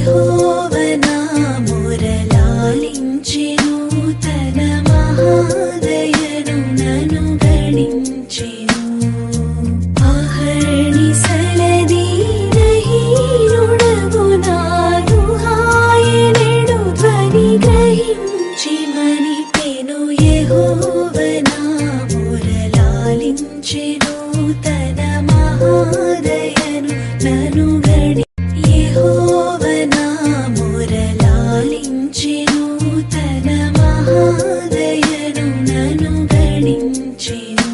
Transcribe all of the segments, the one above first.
యెహోవనా మురళాలించెను తన మహాదయను నన్ను గణించెను అహర్నిశలదీనహీనుడగు నాను హాయనెడు ధ్వని గ్రహించి మనిపెను యెహోవనా మురళాలించెను తన మహాదయను నన్ను యెహోవనా మురళాలించెను తన మహాదయను నన్ను గణించెను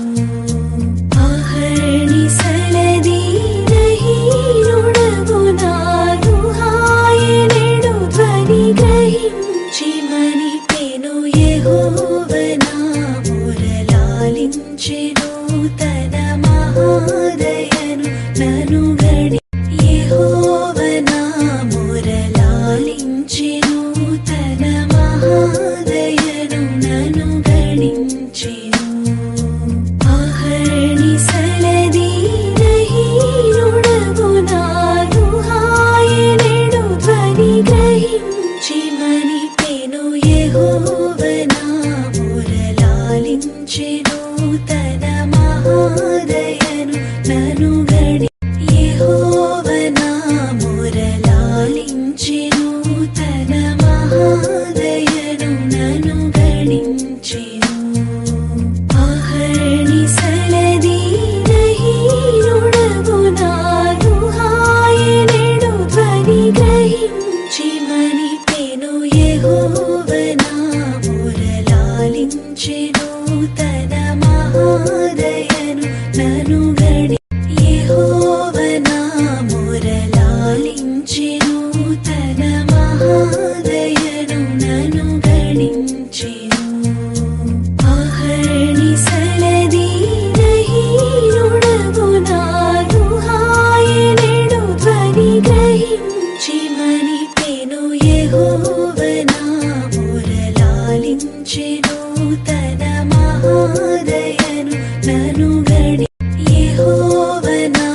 అహర్నిశలదీనహీనుడగు నాను హాయనెడు ధ్వని గ్రహించి మనిపెను యెహోవనా మురళాలించెను తన మహాదయను నన్ను యెహోవనా మురళాలించెను తన మహాదయను నన్ను గణించెను అహర్నిశలదీనహీనుడగు నాను హాయనెడు ధ్వని గ్రహించి మనిపెను యెహోవనా మురళాలించెను తన మహాదయను నన్ను యెహోవనా మురళాలించెను తన మహాదయను నన్ను గణించెను అహర్నిశలదీనహీనుడగు నాను హాయనెడు ధ్వని గ్రహించి మనిపెను యెహోవనా మురళాలించెను తన మహాదయను నన్ను యెహోవనా మురళాలించెను తన మహాదయను నన్ను గణించెను అహర్నిశలదీనహీనుడగు నాను హాయనెడు ధ్వని గ్రహించి మనిపెను యెహోవనా మురళాలించెను తన మహాదయను నన్ను యెహోవనా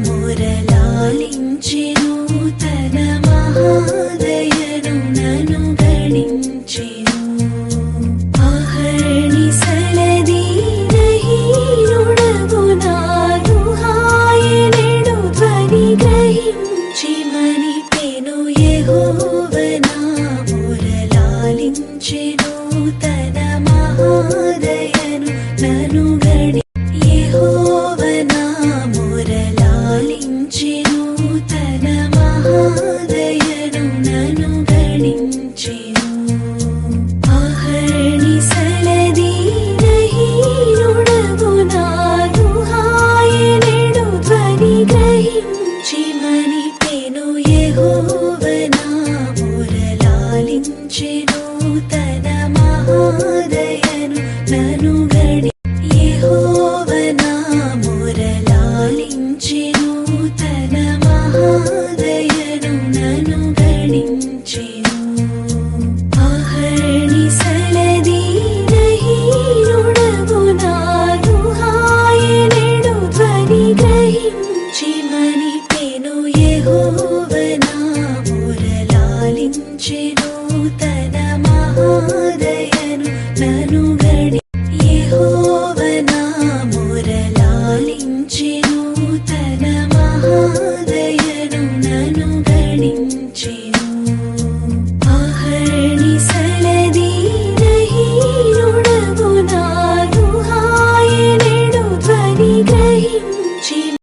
మురళాలించెను తన మహాదయను నన్ను గణించెను అహర్నిశలదీనహీనుడగు నాను హాయనెడు ధ్వని గ్రహించి మనిపెను యెహోవనా మురళాలించెను తన మహాదయను నన్ను యెహోవనా మురళాలించెను తన మహాదయను నన్ను గణించెను అహర్నిశలదీనహీనుడగు నాను హాయనెడు ధ్వని గ్రహించి మనిపెను యెహోవనా మురళాలించెను తన మహాదయను నన్ను యెహోవనా మురళాలించెను తన మహాదయను నన్ను గణించెను అహర్నిశలదీనహీనుడగు నాను హాయనెడు ధ్వని గ్రహించి మనిపెను యెహోవనా మురళాలించెను తన మహాదయను నన్ను యెహోవనా మురళాలించెను తన మహాదయను నన్ను గణించెను